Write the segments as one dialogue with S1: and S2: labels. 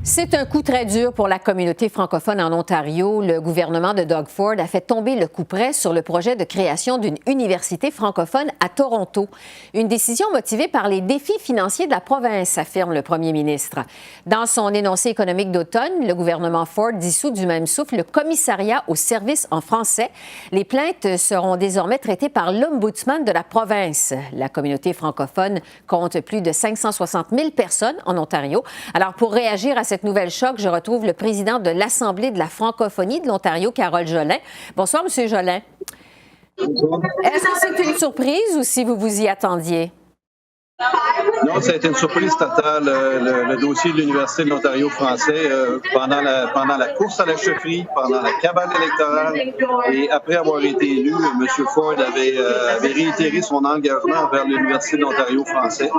S1: C'est un coup très dur pour la communauté francophone en Ontario. Le gouvernement de Doug Ford a fait tomber le couperet sur le projet de création d'une université francophone à Toronto. Une décision motivée par les défis financiers de la province, affirme le premier ministre. Dans son énoncé économique d'automne, le gouvernement Ford dissout du même souffle le commissariat aux services en français. Les plaintes seront désormais traitées par l'ombudsman de la province. La communauté francophone compte plus de 560 000 personnes en Ontario. Alors, pour réagir à cette nouvelle choc, je retrouve le président de l'Assemblée de la francophonie de l'Ontario, Carole Jolin. Bonsoir, M. Jolin.
S2: Bonsoir.
S1: Est-ce que c'est une surprise ou si vous vous y attendiez?
S2: Non, ça a été une surprise totale, le dossier de l'Université de l'Ontario français pendant la course à la chefferie, pendant la cabane électorale et après avoir été élu, M. Ford avait réitéré son engagement envers l'Université de l'Ontario français.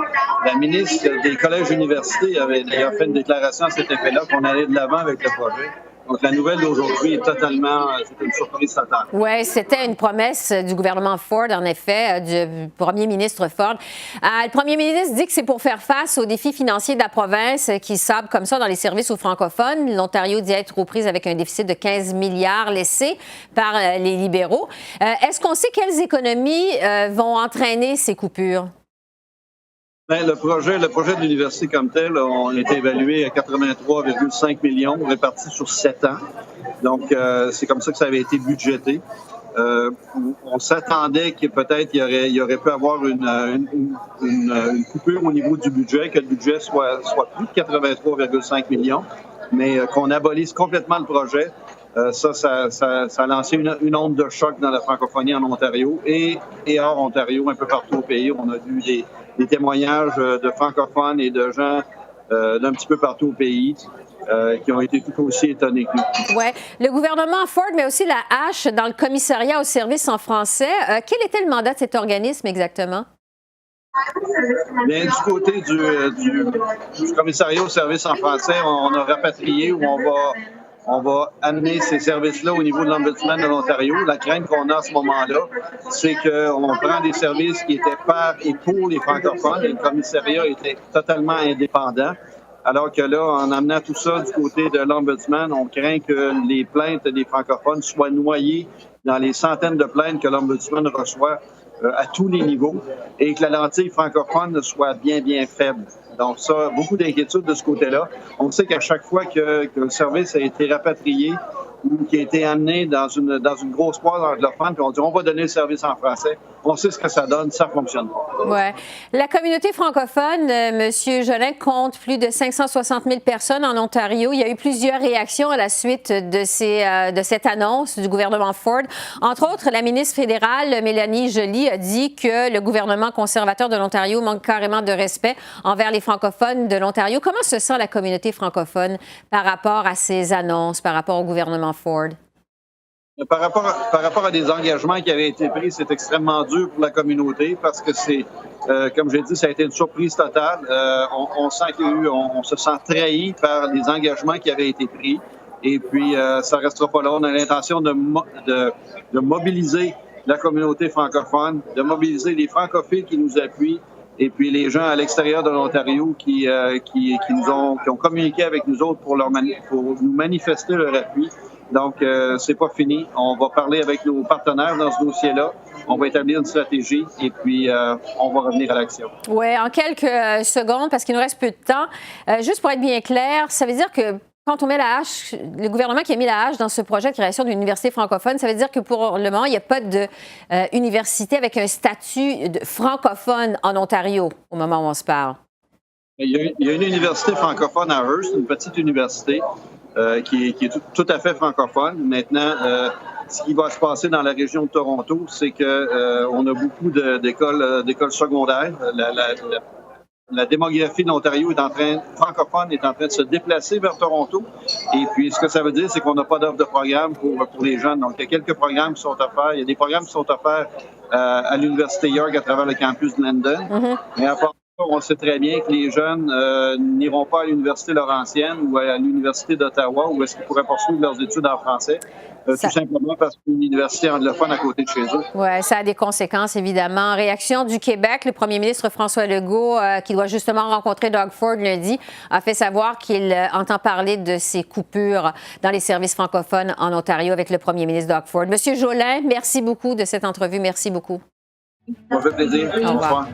S2: La ministre des collèges et universités avait d'ailleurs fait une déclaration à cet effet-là qu'on allait de l'avant avec le projet. Donc, la nouvelle d'aujourd'hui est c'est une surprise totale.
S1: Oui, c'était une promesse du gouvernement Ford, en effet, du premier ministre Ford. Le premier ministre dit que c'est pour faire face aux défis financiers de la province qui sablent comme ça dans les services aux francophones. L'Ontario dit être aux prises avec un déficit de 15 milliards laissé par les libéraux. Est-ce qu'on sait quelles économies vont entraîner ces coupures?
S2: Bien, le projet de l'université comme tel a été évalué à 83,5 millions répartis sur 7 ans. Donc, c'est comme ça que ça avait été budgété. On s'attendait que peut-être il y aurait pu avoir une coupure au niveau du budget, que le budget soit plus de 83,5 millions, mais qu'on abolisse complètement le projet. Ça a lancé une onde de choc dans la francophonie en Ontario et hors Ontario, un peu partout au pays. On a vu des témoignages de francophones et de gens d'un petit peu partout au pays qui ont été tout aussi étonnés que nous.
S1: Oui. Le gouvernement Ford, mais aussi la hache dans le commissariat aux services en français. Quel était le mandat de cet organisme exactement?
S2: Bien, du côté du commissariat aux services en français, on a rapatrié où on va amener ces services-là au niveau de l'Ombudsman de l'Ontario. La crainte qu'on a à ce moment-là, c'est qu'on prend des services qui étaient par et pour les francophones et le commissariat était totalement indépendant. Alors que là, en amenant tout ça du côté de l'Ombudsman, on craint que les plaintes des francophones soient noyées dans les centaines de plaintes que l'Ombudsman reçoit à tous les niveaux et que la lentille francophone soit bien, bien faible. Donc ça, beaucoup d'inquiétudes de ce côté-là. On sait qu'à chaque fois que le service a été rapatrié ou qui a été amené dans une grosse poire anglophone, puis on dit on va donner le service en français, on sait ce que ça donne, ça fonctionne pas.
S1: Oui. La communauté francophone, M. Jolin, compte plus de 560 000 personnes en Ontario. Il y a eu plusieurs réactions à la suite de cette annonce du gouvernement Ford. Entre autres, la ministre fédérale, Mélanie Joly, a dit que le gouvernement conservateur de l'Ontario manque carrément de respect envers les francophones de l'Ontario. Comment se sent la communauté francophone par rapport à ces annonces, par rapport au gouvernement Ford?
S2: Par rapport à des engagements qui avaient été pris, c'est extrêmement dur pour la communauté parce que c'est, comme j'ai dit, ça a été une surprise totale. On sent on se sent trahi par les engagements qui avaient été pris. Et puis, ça restera pas là. On a l'intention de mobiliser la communauté francophone, de mobiliser les francophiles qui nous appuient et puis les gens à l'extérieur de l'Ontario qui ont communiqué avec nous autres pour nous manifester leur appui. Donc, c'est pas fini. On va parler avec nos partenaires dans ce dossier-là. On va établir une stratégie et puis on va revenir à l'action.
S1: Oui, en quelques secondes, parce qu'il nous reste peu de temps. Juste pour être bien clair, ça veut dire que quand on met la hache, le gouvernement qui a mis la hache dans ce projet de création d'une université francophone, ça veut dire que pour le moment, il n'y a pas d'université avec un statut de francophone en Ontario au moment où on se parle.
S2: Il y a une université francophone à Hearst, une petite université qui est tout à fait francophone. Maintenant, ce qui va se passer dans la région de Toronto, c'est que on a beaucoup d'écoles secondaires. La démographie de l'Ontario francophone est en train de se déplacer vers Toronto. Et puis, ce que ça veut dire, c'est qu'on n'a pas d'offre de programme pour les jeunes. Donc, il y a quelques programmes qui sont offerts. Il y a des programmes qui sont offerts à l'Université York à travers le campus de London. Mm-hmm. Mais à part on sait très bien que les jeunes n'iront pas à l'Université Laurentienne ou à l'Université d'Ottawa où est-ce qu'ils pourraient poursuivre leurs études en français, tout simplement parce qu'il y a une université anglophone à côté de chez eux.
S1: Oui, ça a des conséquences, évidemment. En réaction du Québec, le premier ministre François Legault, qui doit justement rencontrer Doug Ford lundi, a fait savoir qu'il entend parler de ces coupures dans les services francophones en Ontario avec le premier ministre Doug Ford. Monsieur Jolin, merci beaucoup de cette entrevue. Merci beaucoup.
S2: Ça me fait plaisir.
S1: Au revoir.